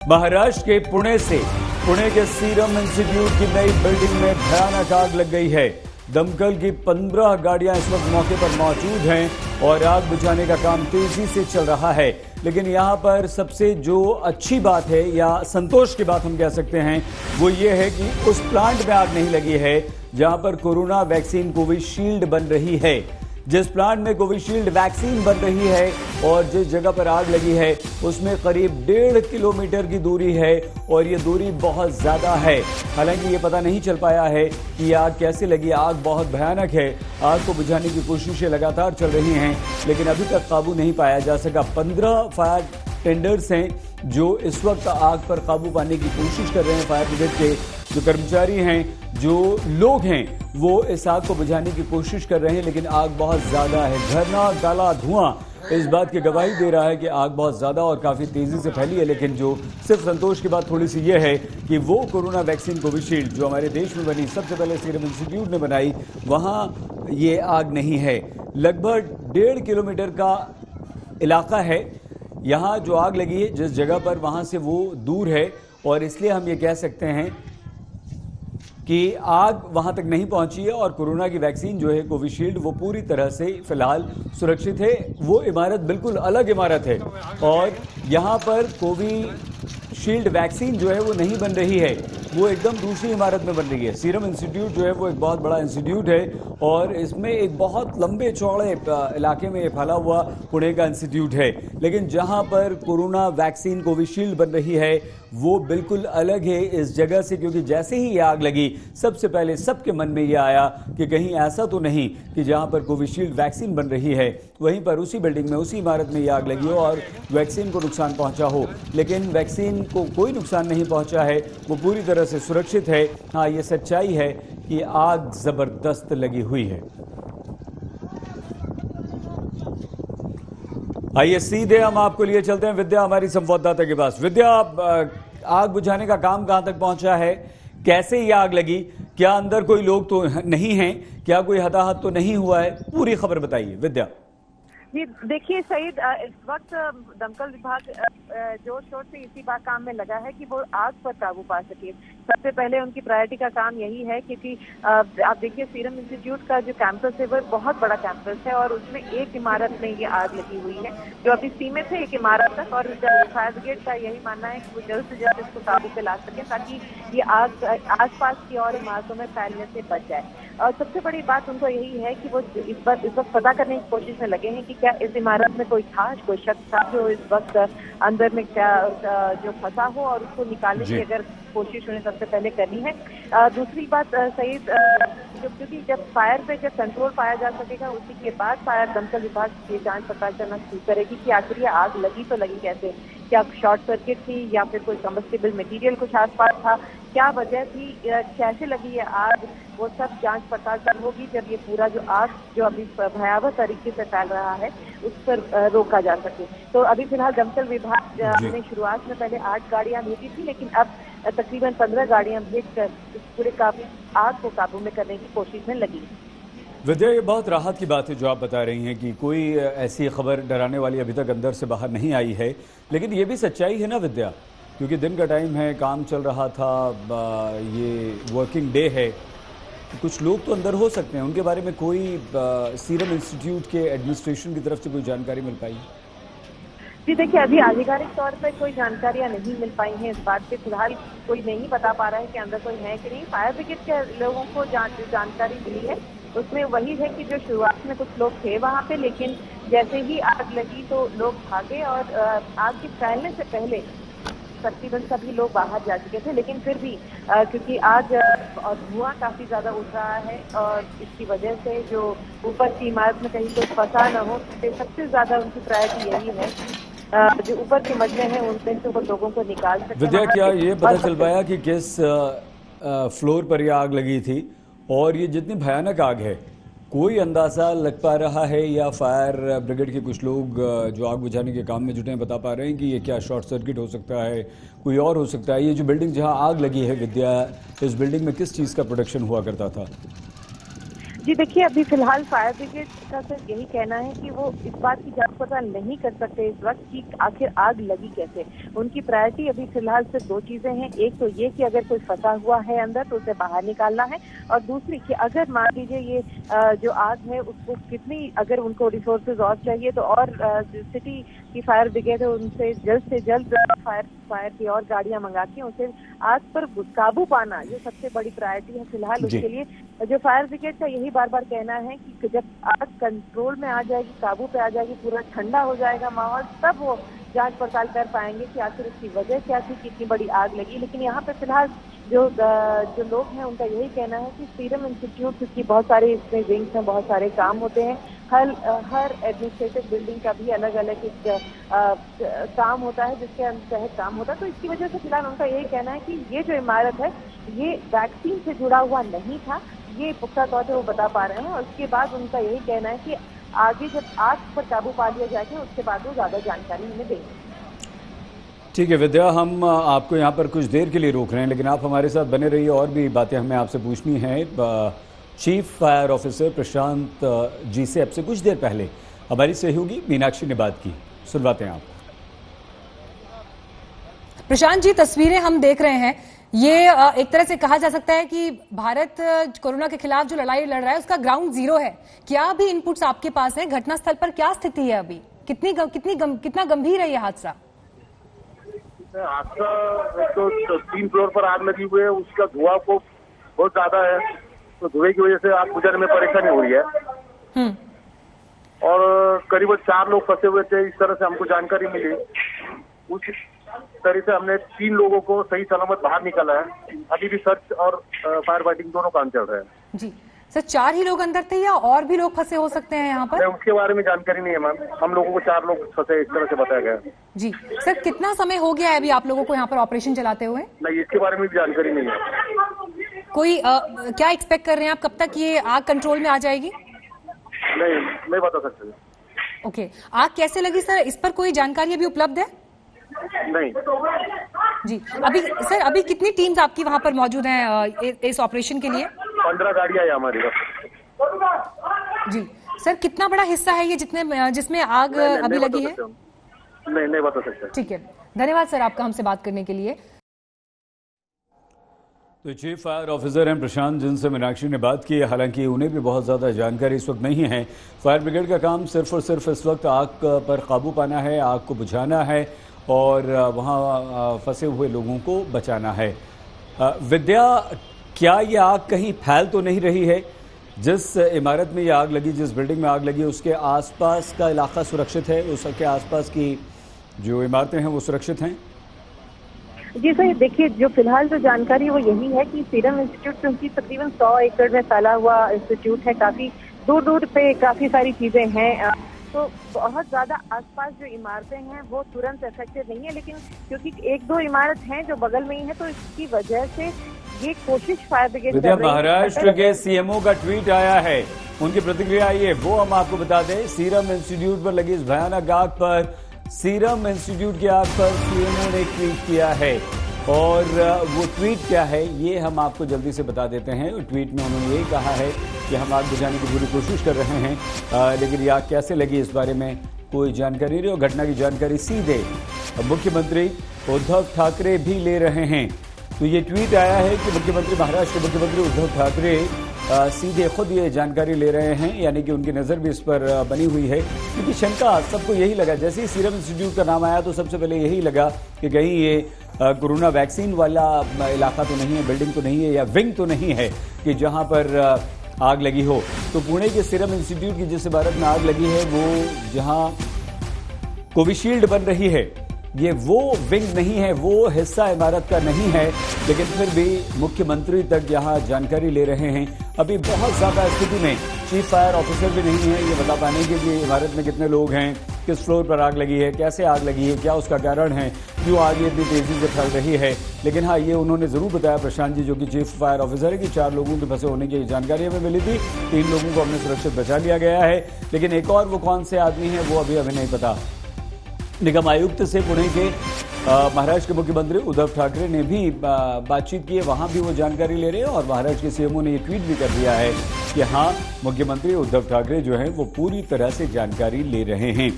महाराष्ट्र के पुणे के serum institute की नई बिल्डिंग में भयानक आग लग गई है। दमकल की 15 गाड़ियां इस वक्त मौके पर मौजूद हैं और आग बुझाने का काम तेजी से चल रहा है। लेकिन यहां पर सबसे जो अच्छी बात है या संतोष की बात हम कह सकते हैं वो ये है कि उस प्लांट में आग नहीं लगी है जहां पर कोरोना वैक्सीन कोविशील्ड बन रही है। जिस प्लांट में कोविशील्ड वैक्सीन बन रही है और जिस जगह पर आग लगी है उसमें करीब 1.5 किलोमीटर की दूरी है और ये दूरी बहुत ज्यादा है। हालांकि ये पता नहीं चल पाया है कि ये आग कैसे लगी। आग बहुत भयानक है। आग को बुझाने की कोशिशें लगातार चल रही हैं लेकिन अभी तक काबू नहीं पाया जा सका। 15 फायर टेंडर्स हैं जो इस वक्त आग पर काबू पाने की कोशिश कर रहे हैं। फायर ब्रिगेड के जो कर्मचारी हैं, जो लोग हैं, वो इस आग को बुझाने की कोशिश कर रहे हैं लेकिन आग बहुत ज्यादा है। झरना काला धुआं इस बात की गवाही दे रहा है कि आग बहुत ज्यादा और काफी तेजी से फैली है। लेकिन जो सिर्फ संतोष की बात थोड़ी सी ये है कि वो कोरोना वैक्सीन कोविशील्ड जो हमारे देश में बनी, सबसे पहले सीरम इंस्टीट्यूट ने बनाई, वहां ये आग नहीं है। लगभग 1.5 किलोमीटर का इलाका है यहाँ जो आग लगी है, जिस जगह पर, वहां से वो दूर है और इसलिए हम ये कह सकते हैं कि आग वहां तक नहीं पहुंची है और कोरोना की वैक्सीन जो है कोविशील्ड वो पूरी तरह से फिलहाल सुरक्षित है। वो इमारत बिल्कुल अलग इमारत है और यहां पर कोविशील्ड वैक्सीन जो है वो नहीं बन रही है, वो एकदम दूसरी इमारत में बन रही है। सीरम इंस्टीट्यूट जो है वो एक बहुत बड़ा इंस्टीट्यूट है और इसमें एक बहुत लंबे चौड़े इलाके में फैला हुआ पुणे का इंस्टीट्यूट है। लेकिन जहां पर कोरोना वैक्सीन कोविशील्ड बन रही है वो बिल्कुल अलग है इस जगह से, क्योंकि जैसे ही ये आग लगी सबसे पहले सबके मन में ये आया कि कहीं ऐसा तो नहीं कि जहां पर कोविशील्ड वैक्सीन बन रही है वहीं पर उसी बिल्डिंग में, उसी इमारत में ये आग लगी हो और वैक्सीन को नुकसान पहुंचा हो। लेकिन वैक्सीन को कोई नुकसान नहीं पहुंचा है, वो पूरी तरह से सुरक्षित है। हाँ, ये सच्चाई है कि आग जबरदस्त लगी हुई है। आइए सीधे हम आपको लिए चलते हैं विद्या, हमारी संवाददाता के पास। विद्या, आग बुझाने का काम कहां तक पहुंचा है? कैसे ये आग लगी? क्या अंदर कोई लोग तो नहीं हैं? क्या कोई हताहत तो नहीं हुआ है? पूरी खबर बताइए विद्या। जी देखिए सईद, इस वक्त दमकल विभाग जोर शोर से इसी बात काम में लगा है कि वो आग पर काबू पा सके। सबसे पहले उनकी प्रायोरिटी का काम यही है क्योंकि आप देखिए सीरम इंस्टीट्यूट का जो कैंपस है वो बहुत बड़ा कैंपस है और उसमें एक इमारत में ये आग लगी हुई है जो अभी सीमित है एक इमारत तक। और फायर ब्रिगेड का यही मानना है कि वो जल्द से जल्द इसको काबू पे ला सके ताकि ये आग आसपास की और इमारतों में फैलने से बच जाए। और सबसे बड़ी बात उनको यही है कि वो इस वक्त पता करने की कोशिश में लगे हैं कि क्या इस इमारत में कोई था, कोई शख्स था जो इस वक्त अंदर में क्या जो फंसा हो और उसको निकालने की अगर कोशिश उन्हें सबसे पहले करनी है। दूसरी बात सईद, क्योंकि जब फायर पे जब कंट्रोल पाया जा सकेगा उसी के बाद फायर दमकल विभाग की जांच पड़ताल करना शुरू करेगी कि आखिर ये आग लगी तो लगी कैसे, क्या शॉर्ट सर्किट थी या फिर कोई कम्बस्टिबल मटेरियल कुछ आसपास था, क्या वजह थी, कैसे लगी ये आग, वो सब जांच पड़ताल तब होगी जब ये पूरा जो आग जो अभी भयावह तरीके से फैल रहा है उस पर रोका जा सके। तो अभी फिलहाल दमकल विभाग ने शुरुआत में पहले 8 गाड़ियां भेजी थी लेकिन अब तकरीबन 15 गाड़ियां भेजकर इस पूरे आग को काबू में करने की कोशिश में लगी। विद्या, ये बहुत राहत की बात है जो आप बता रही हैं कि कोई ऐसी खबर डराने वाली अभी तक अंदर से बाहर नहीं आई है। लेकिन ये भी सच्चाई है ना विद्या, क्योंकि दिन का टाइम है, काम चल रहा था, ये वर्किंग डे है, कुछ लोग तो अंदर हो सकते हैं। उनके बारे में कोई सीरम इंस्टीट्यूट के एडमिनिस्ट्रेशन की तरफ से कोई जानकारी मिल पाई? जी देखिए, अभी आधिकारिक तौर पर कोई जानकारियां नहीं मिल पाई हैं। इस बात पे फिलहाल कोई नहीं बता पा रहा है कि अंदर कोई है कि नहीं। फायर ब्रिगेड के लोगों को जानकारी मिली है उसमें वही है कि जो शुरुआत में कुछ लोग थे वहाँ पे, लेकिन जैसे ही आग लगी तो लोग भागे और आग के फैलने से पहले तकरीबन सभी लोग बाहर जा चुके थे। लेकिन फिर भी क्योंकि आज और धुआं काफी ज्यादा उठ रहा है और इसकी वजह से जो ऊपर की इमारत में कहीं कोई फंसा न हो, तो सबसे ज्यादा उनकी प्रायोरिटी यही है जो ऊपर के मजले हैं उनमें से वो लोगों को निकाल सके। विद्या, क्या ये पता चल पाया कि किस फ्लोर पर यह आग लगी थी और ये जितनी भयानक आग है कोई अंदाजा लग पा रहा है या फायर ब्रिगेड के कुछ लोग जो आग बुझाने के काम में जुटे हैं बता पा रहे हैं कि ये क्या शॉर्ट सर्किट हो सकता है, कोई और हो सकता है? ये जो बिल्डिंग जहां आग लगी है विद्या, इस बिल्डिंग में किस चीज़ का प्रोडक्शन हुआ करता था? जी देखिए, अभी फिलहाल फायर ब्रिगेड का सिर्फ यही कहना है कि वो इस बात की जांच पड़ताल नहीं कर सकते इस वक्त कि आखिर आग लगी कैसे। उनकी प्रायोरिटी अभी फिलहाल सिर्फ दो चीजें हैं, एक तो ये कि अगर कोई फंसा हुआ है अंदर तो उसे बाहर निकालना है, और दूसरी कि अगर मान लीजिए ये जो आग है उसको कितनी, अगर उनको रिसोर्सेज और चाहिए तो और सिटी की फायर ब्रिगेड है उनसे जल्द फायर की और गाड़ियां मंगा के उसे आग पर काबू पाना, ये सबसे बड़ी प्रायोरिटी है फिलहाल उसके लिए। जो फायर ब्रिगेड का यही बार बार कहना है कि जब आग कंट्रोल में आ जाएगी, काबू पे आ जाएगी, पूरा ठंडा हो जाएगा माहौल, तब वो जांच पड़ताल कर पाएंगे कि आखिर इसकी वजह क्या थी, कितनी बड़ी आग लगी। लेकिन यहाँ पे फिलहाल जो लोग हैं उनका यही कहना है कि सीरम इंस्टीट्यूट, क्योंकि बहुत सारे इसमें विंग्स में बहुत सारे काम होते हैं, हर एडमिनिस्ट्रेटिव बिल्डिंग का भी अलग अलग एक काम होता है जिसके तहत काम होता है, तो इसकी वजह से फिलहाल उनका यही कहना है कि ये जो इमारत है ये वैक्सीन से जुड़ा हुआ नहीं था, ये पुख्ता तौर पर वो बता पा रहे हैं। और उसके बाद उनका यही कहना है कि आगे जब आग पर काबू पा लिया जाएगा उसके बाद वो ज्यादा जानकारी हमें देंगे। ठीक है विद्या, हम आपको यहाँ पर कुछ देर के लिए रोक रहे हैं, लेकिन आप हमारे साथ बने रहिए, और भी बातें हमें आपसे पूछनी हैं। Chief fire officer Prashant ji से अब से कुछ देर पहले हमारी सहयोगी मीनाक्षी ने बात की, सुनवाते हैं आप। प्रशांत जी, तस्वीरें हम देख रहे हैं, ये एक तरह से कहा जा सकता है कि भारत कोरोना के खिलाफ जो लड़ाई लड़ रहा है उसका ग्राउंड जीरो है। क्या भी इनपुट्स आपके पास हैं? घटनास्थल पर क्या स्थिति है अभी? कितना गंभीर है ये हादसा? तो 3 फ्लोर पर आग लगी हुई है, उसका धुआं को बहुत ज्यादा है, तो धुएं की वजह से आग बुझाने में परेशानी हो रही है। और करीब 4 लोग फंसे हुए थे, इस तरह से हमको जानकारी मिली। उस तरह से हमने 3 लोगों को सही सलामत बाहर निकाला है। अभी भी सर्च और फायर फाइटिंग दोनों काम चल रहे हैं। जी सर, 4 ही लोग अंदर थे या और भी लोग फंसे हो सकते हैं यहाँ पर? उसके बारे में जानकारी नहीं है मैम, हम लोगों को 4 लोग फंसे इस तरह से बताया गया। जी सर, कितना समय हो गया है अभी आप लोगों को यहाँ पर ऑपरेशन चलाते हुए? नहीं, इसके बारे में भी जानकारी नहीं है। कोई क्या एक्सपेक्ट कर रहे हैं आप, कब तक ये आग कंट्रोल में आ जाएगी? नहीं बता सकते। ओके, आग कैसे लगी सर, इस पर कोई जानकारी अभी उपलब्ध है? नहीं जी, अभी कितनी टीम्स आपकी वहां पर मौजूद हैं इस ऑपरेशन के लिए? 15 गाड़ियां हैं हमारी। जी सर, कितना बड़ा हिस्सा है ये जिसमें आग अभी लगी है? नहीं बता सकते। ठीक है, धन्यवाद सर आपका हमसे बात करने के लिए। तो चीफ फायर ऑफिसर हैं प्रशांत, जिनसे मीनाक्षी ने बात की। हालांकि उन्हें भी बहुत ज़्यादा जानकारी इस वक्त नहीं है। फायर ब्रिगेड का काम सिर्फ और सिर्फ इस वक्त आग पर काबू पाना है, आग को बुझाना है और वहाँ फंसे हुए लोगों को बचाना है। विद्या, क्या ये आग कहीं फैल तो नहीं रही है? जिस इमारत में ये आग लगी, जिस बिल्डिंग में आग लगी, उसके आसपास का इलाका सुरक्षित है? उसके आसपास की जो इमारतें हैं वो सुरक्षित हैं? जी सर, देखिए जो फिलहाल जो जानकारी वो यही है कि सीरम इंस्टीट्यूट, क्योंकि तकरीबन 100 एकड़ में फैला हुआ इंस्टीट्यूट है, काफी दूर दूर पे काफी सारी चीजें हैं, तो बहुत ज्यादा आसपास जो इमारतें हैं वो तुरंत अफेक्टेड नहीं है। लेकिन क्योंकि 1-2 इमारत हैं जो बगल में ही है, तो इसकी वजह से ये कोशिश फायर ब्रिगेड कर रही है। महाराष्ट्र के सीएमओ का ट्वीट आया है, उनकी प्रतिक्रिया आई है, वो हम आपको बता दें। सीरम इंस्टीट्यूट पर लगी इस भयानक आग पर, सीरम इंस्टीट्यूट की आग पर सीएमओ ने ट्वीट किया है, और वो ट्वीट क्या है ये हम आपको जल्दी से बता देते हैं। ट्वीट में उन्होंने यही कहा है कि हम आग बुझाने की पूरी कोशिश कर रहे हैं, लेकिन ये आग कैसे लगी इस बारे में कोई जानकारी नहीं, और घटना की जानकारी सीधे मुख्यमंत्री उद्धव ठाकरे भी ले रहे हैं। तो ये ट्वीट आया है कि महाराष्ट्र के मुख्यमंत्री उद्धव ठाकरे सीधे खुद ये जानकारी ले रहे हैं, यानी कि उनकी नज़र भी इस पर बनी हुई है। क्योंकि शंका सबको यही लगा, जैसे ही सीरम इंस्टीट्यूट का नाम आया तो सबसे पहले यही लगा कि कहीं ये कोरोना वैक्सीन वाला इलाका तो नहीं है, बिल्डिंग तो नहीं है, या विंग तो नहीं है कि जहां पर आग लगी हो। तो पुणे के सीरम इंस्टीट्यूट की जिस इमारत में आग लगी है, वो जहां कोविशील्ड बन रही है, ये वो विंग नहीं है, वो हिस्सा इमारत का नहीं है, लेकिन फिर भी मुख्यमंत्री तक यहाँ जानकारी ले रहे हैं। अभी बहुत ज़्यादा स्थिति में चीफ फायर ऑफिसर भी नहीं है ये बता पाने के कि इमारत में कितने लोग हैं, किस फ्लोर पर आग लगी है, कैसे आग लगी है, क्या उसका कारण है, क्यों आग इतनी तेज़ी से फैल रही है। लेकिन हाँ, ये उन्होंने ज़रूर बताया प्रशांत जी, जो कि चीफ फायर ऑफिसर है, कि 4 लोगों के फंसे होने की जानकारी हमें मिली थी, 3 लोगों को हमने सुरक्षित बचा लिया गया है, लेकिन एक और वो कौन से आदमी हैं वो अभी हमें नहीं पता। निगम आयुक्त से पुणे के महाराष्ट्र के मुख्यमंत्री उद्धव ठाकरे ने भी बातचीत की है, वहां भी वो जानकारी ले रहे हैं, और महाराष्ट्र के सीएमओ ने ये ट्वीट भी कर दिया है कि हाँ, मुख्यमंत्री उद्धव ठाकरे जो हैं वो पूरी तरह से जानकारी ले रहे हैं।